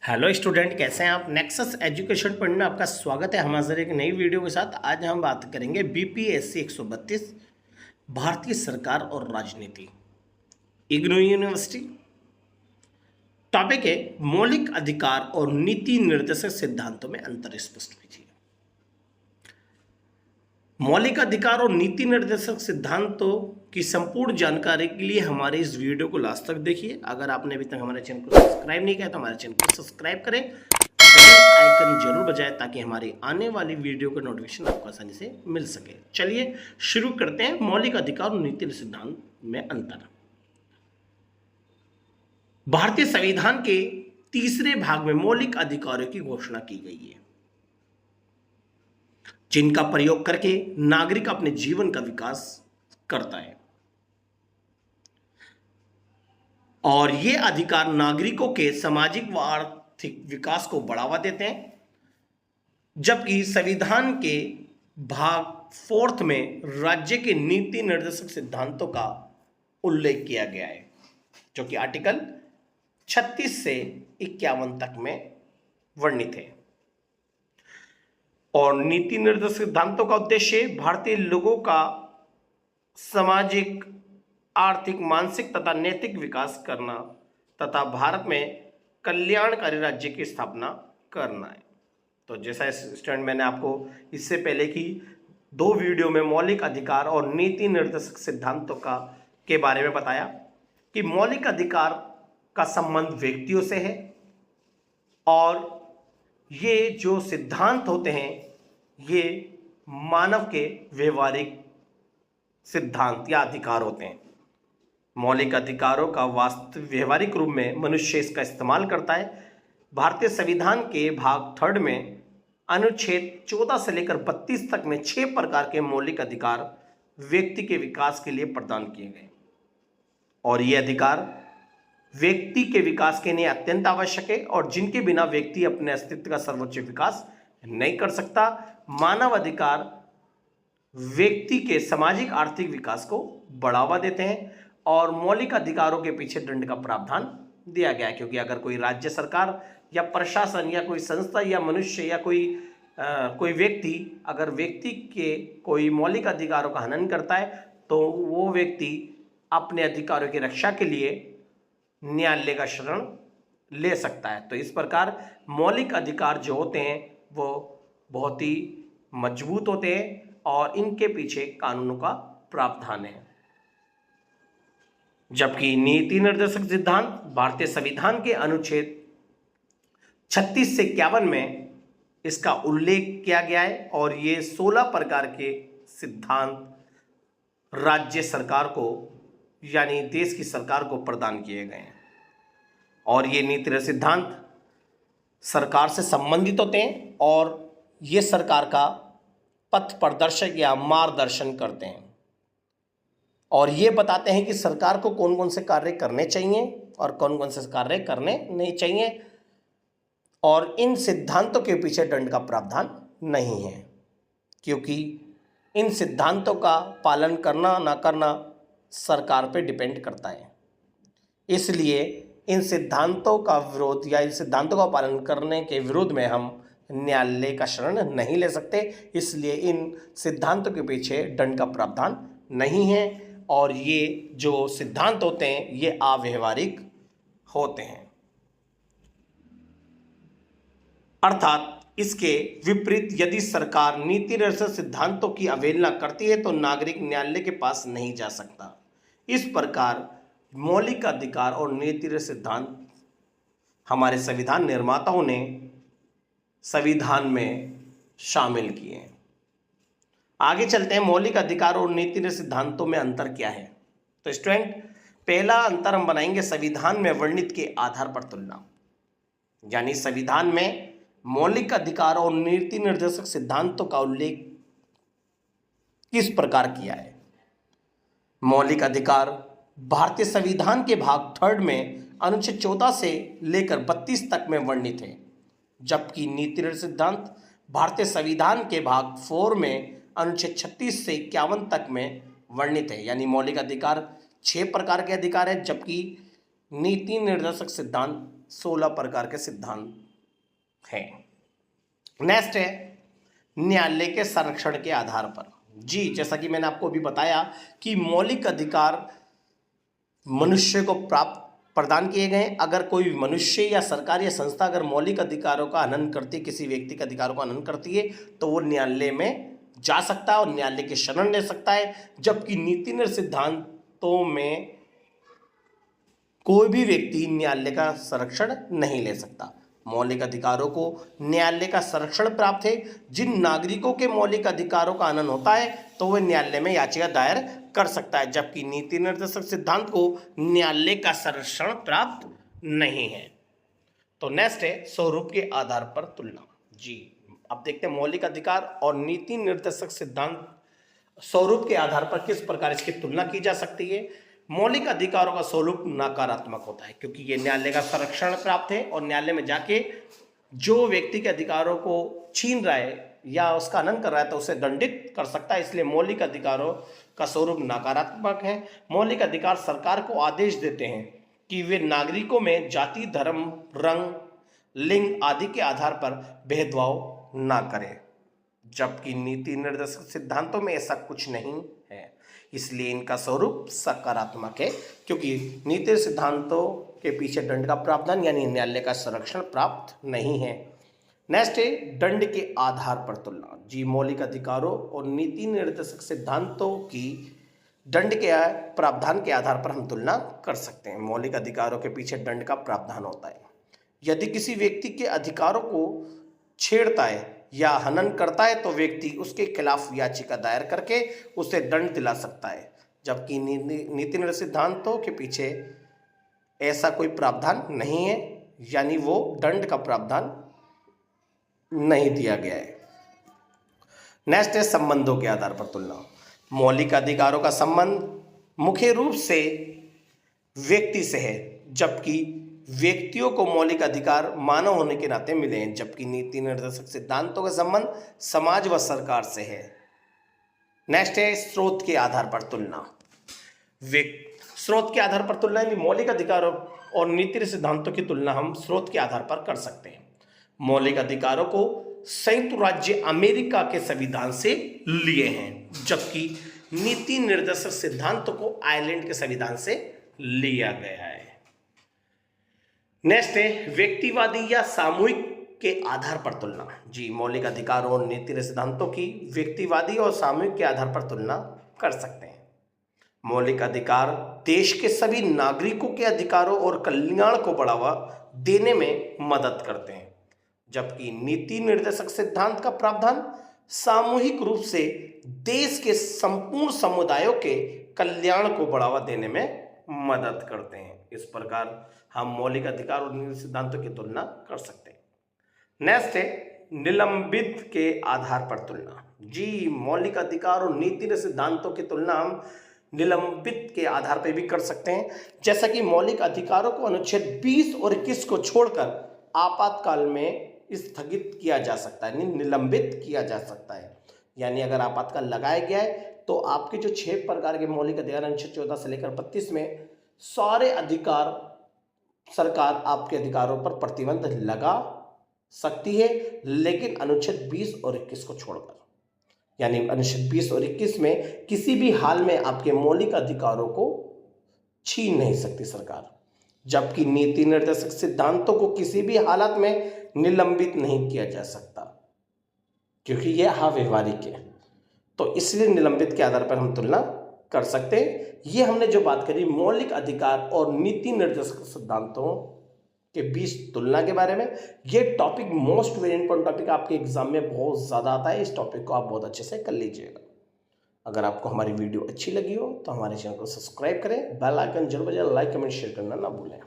Hello student, कैसे हैं आप। नेक्सस एजुकेशन पॉइंट में आपका स्वागत है। हम हाजिर एक नई वीडियो के साथ। आज हम बात करेंगे बीपीएससी 132 भारतीय सरकार और राजनीति, इग्नू यूनिवर्सिटी। टॉपिक है मौलिक अधिकार और नीति निर्देशक सिद्धांतों में अंतर स्पष्ट कीजिए। मौलिक अधिकार और नीति निर्देशक सिद्धांतों की संपूर्ण जानकारी के लिए हमारे इस वीडियो को लास्ट तक देखिए। अगर आपने अभी तक हमारे चैनल को सब्सक्राइब नहीं किया तो हमारे चैनल को सब्सक्राइब करें, बेल आइकन जरूर बजाएं ताकि हमारी आने वाली वीडियो का नोटिफिकेशन आपको आसानी से मिल सके। चलिए शुरू करते हैं। मौलिक अधिकार और नीति सिद्धांत में अंतर। भारतीय संविधान के तीसरे भाग में मौलिक अधिकारों की घोषणा की गई है, जिनका प्रयोग करके नागरिक अपने जीवन का विकास करता है, और ये अधिकार नागरिकों के सामाजिक व आर्थिक विकास को बढ़ावा देते हैं। जबकि संविधान के भाग 4 में राज्य के नीति निर्देशक सिद्धांतों का उल्लेख किया गया है, जो कि आर्टिकल 36 से 51 तक में वर्णित है। और नीति निर्देशक सिद्धांतों का उद्देश्य भारतीय लोगों का सामाजिक, आर्थिक, मानसिक तथा नैतिक विकास करना तथा भारत में कल्याणकारी राज्य की स्थापना करना है। तो जैसा स्टूडेंट मैंने आपको इससे पहले की 2 वीडियो में मौलिक अधिकार और नीति निर्देशक सिद्धांतों के बारे में बताया कि मौलिक अधिकार का संबंध व्यक्तियों से है, और ये जो सिद्धांत होते हैं ये मानव के व्यवहारिक सिद्धांत या अधिकार होते हैं। मौलिक अधिकारों का वास्तविक व्यवहारिक रूप में मनुष्य इसका इस्तेमाल करता है। भारतीय संविधान के भाग 3 में अनुच्छेद 14 से लेकर 32 तक में 6 प्रकार के मौलिक अधिकार व्यक्ति के विकास के लिए प्रदान किए गए, और ये अधिकार व्यक्ति के विकास के लिए अत्यंत आवश्यक है और जिनके बिना व्यक्ति अपने अस्तित्व का सर्वोच्च विकास नहीं कर सकता। मानव अधिकार व्यक्ति के सामाजिक आर्थिक विकास को बढ़ावा देते हैं, और मौलिक अधिकारों के पीछे दंड का प्रावधान दिया गया है, क्योंकि अगर कोई राज्य सरकार या प्रशासन या कोई संस्था या मनुष्य या कोई व्यक्ति अगर व्यक्ति के कोई मौलिक अधिकारों का हनन करता है तो वो व्यक्ति अपने अधिकारों की रक्षा के लिए न्यायालय का शरण ले सकता है। तो इस प्रकार मौलिक अधिकार जो होते हैं वो बहुत ही मजबूत होते हैं और इनके पीछे कानूनों का प्रावधान है। जबकि नीति निर्देशक सिद्धांत भारतीय संविधान के अनुच्छेद 36 से 51 में इसका उल्लेख किया गया है, और ये 16 प्रकार के सिद्धांत राज्य सरकार को यानी देश की सरकार को प्रदान किए गए हैं, और ये नीति सिद्धांत सरकार से संबंधित होते हैं और ये सरकार का पथ प्रदर्शक या मार्गदर्शन करते हैं, और ये बताते हैं कि सरकार को कौन कौन से कार्य करने चाहिए और कौन कौन से कार्य करने नहीं चाहिए, और इन सिद्धांतों के पीछे दंड का प्रावधान नहीं है, क्योंकि इन सिद्धांतों का पालन करना ना करना सरकार पे डिपेंड करता है। इसलिए इन सिद्धांतों का विरोध या इन सिद्धांतों का पालन करने के विरोध में हम न्यायालय का शरण नहीं ले सकते। इसलिए इन सिद्धांतों के पीछे दंड का प्रावधान नहीं है, और ये जो सिद्धांत होते हैं ये अव्यवहारिक होते हैं। अर्थात इसके विपरीत यदि सरकार नीति निर्देशक सिद्धांतों की अवहेलना करती है तो नागरिक न्यायालय के पास नहीं जा सकता। इस प्रकार मौलिक अधिकार और नीति सिद्धांत हमारे संविधान निर्माताओं ने संविधान में शामिल किए हैं। आगे चलते हैं, मौलिक अधिकार और नीति सिद्धांतों में अंतर क्या है। तो स्टूडेंट, पहला अंतर हम बनाएंगे संविधान में वर्णित के आधार पर तुलना, यानी संविधान में मौलिक अधिकार और नीति निर्देशक सिद्धांतों का उल्लेख किस प्रकार किया है। मौलिक अधिकार भारतीय संविधान के भाग 3 में अनुच्छेद 14 से लेकर 32 तक में वर्णित है, जबकि नीति निर्देशक सिद्धांत भारतीय संविधान के भाग 4 में अनुच्छेद 36 से 51 तक में वर्णित है। यानी मौलिक अधिकार 6 प्रकार के अधिकार है, जबकि नीति निर्देशक सिद्धांत 16 प्रकार के सिद्धांत हैं। नेक्स्ट है न्यायालय के संरक्षण के आधार पर। जी, जैसा कि मैंने आपको अभी बताया कि मौलिक अधिकार मनुष्य को प्रदान किए गए। अगर कोई मनुष्य या सरकार या संस्था अगर मौलिक अधिकारों का हनन करती है, किसी व्यक्ति के अधिकारों का हनन करती है, तो वो न्यायालय में जा सकता है और न्यायालय की शरण ले सकता है। जबकि नीति निर्णय सिद्धांतों में कोई भी व्यक्ति न्यायालय का संरक्षण नहीं ले सकता। मौलिक अधिकारों को न्यायालय का संरक्षण प्राप्त है। जिन नागरिकों के मौलिक अधिकारों का हनन होता है तो वह न्यायालय में याचिका दायर कर सकता है, जबकि नीति निर्देशक सिद्धांत को न्यायालय का संरक्षण प्राप्त नहीं है। तो नेक्स्ट है स्वरूप के आधार पर तुलना। जी, अब देखते हैं मौलिक अधिकार और नीति निर्देशक सिद्धांत स्वरूप के आधार पर किस प्रकार इसकी तुलना की जा सकती है। मौलिक अधिकारों का स्वरूप नकारात्मक होता है, क्योंकि ये न्यायालय का संरक्षण प्राप्त है और न्यायालय में जाके जो व्यक्ति के अधिकारों को छीन रहा है या उसका हनन कर रहा है तो उसे दंडित कर सकता है। इसलिए मौलिक अधिकारों का स्वरूप नकारात्मक है। मौलिक अधिकार सरकार को आदेश देते हैं कि वे नागरिकों में जाति, धर्म, रंग, लिंग आदि के आधार पर भेदभाव ना करें, जबकि नीति निर्देशक सिद्धांतों में ऐसा कुछ नहीं है। इसलिए इनका स्वरूप सकारात्मक है, क्योंकि नीति सिद्धांतों के पीछे दंड का प्रावधान यानी न्यायालय का संरक्षण प्राप्त नहीं है। नेक्स्ट है दंड के आधार पर तुलना। जी, मौलिक अधिकारों और नीति निर्देशक सिद्धांतों की दंड के प्रावधान के आधार पर हम तुलना कर सकते हैं। मौलिक अधिकारों के पीछे दंड का प्रावधान होता है। यदि किसी व्यक्ति के अधिकारों को छेड़ता है या हनन करता है तो व्यक्ति उसके खिलाफ याचिका दायर करके उसे दंड दिला सकता है, जबकि नीति निर्देशक सिद्धांतों के पीछे ऐसा कोई प्रावधान नहीं है, यानी वो दंड का प्रावधान नहीं दिया गया है। नेक्स्ट है संबंधों के आधार पर तुलना। मौलिक अधिकारों का संबंध मुख्य रूप से व्यक्ति से है, जबकि व्यक्तियों को मौलिक अधिकार मानव होने के नाते मिले हैं, जबकि नीति निर्देशक सिद्धांतों का संबंध समाज व सरकार से है। नेक्स्ट है स्रोत के आधार पर तुलना। स्रोत के आधार पर तुलना यानी मौलिक अधिकारों और नीति सिद्धांतों की तुलना हम स्रोत के आधार पर कर सकते हैं। मौलिक अधिकारों को संयुक्त राज्य अमेरिका के संविधान से लिए हैं, जबकि नीति निर्देशक सिद्धांतों को आयरलैंड के संविधान से लिया गया है। नेक्स्ट है व्यक्तिवादी या सामूहिक के आधार पर तुलना। जी, मौलिक अधिकारों और नीति सिद्धांतों की व्यक्तिवादी और सामूहिक के आधार पर तुलना कर सकते हैं। मौलिक अधिकार देश के सभी नागरिकों के अधिकारों और कल्याण को बढ़ावा देने में मदद करते हैं, जबकि नीति निर्देशक सिद्धांत का प्रावधान सामूहिक रूप से देश के संपूर्ण समुदायों के कल्याण को बढ़ावा देने में मदद करते हैं। इस प्रकार हम मौलिक अधिकार और नीति सिद्धांतों की तुलना कर सकते हैं। नेक्स्ट है निलंबित के आधार पर तुलना। जी, मौलिक अधिकार और नीति सिद्धांतों की तुलना हम निलंबित के आधार पर भी कर सकते हैं। जैसा कि मौलिक अधिकारों को अनुच्छेद 20 और 21 को छोड़कर आपातकाल में स्थगित किया जा सकता है, निलंबित किया जा सकता है। यानी अगर आपातकाल लगाया गया है तो आपके जो 6 प्रकार के मौलिक अधिकार अनुच्छेद 14 से लेकर 32 में सारे अधिकार सरकार आपके अधिकारों पर प्रतिबंध लगा सकती है, लेकिन अनुच्छेद 20 और 21 को छोड़कर, यानी अनुच्छेद 20 और 21 में किसी भी हाल में आपके मौलिक अधिकारों को छीन नहीं सकती सरकार, जबकि नीति निर्देशक सिद्धांतों को किसी भी हालत में निलंबित नहीं किया जा सकता, क्योंकि यह अव्यवहारिक है। तो इसलिए निलंबित के आधार पर हम तुलना कर सकते हैं। ये हमने जो बात करी मौलिक अधिकार और नीति निर्देशक सिद्धांतों के बीच तुलना के बारे में, ये topic most very important topic आपके एग्जाम में बहुत ज़्यादा आता है। इस टॉपिक को आप बहुत अच्छे से कर लीजिएगा। अगर आपको हमारी वीडियो अच्छी लगी हो तो हमारे चैनल को सब्सक्राइब करें, बेल आइकन जरूर बजाएं, लाइक कमेंट शेयर करना ना भूलें।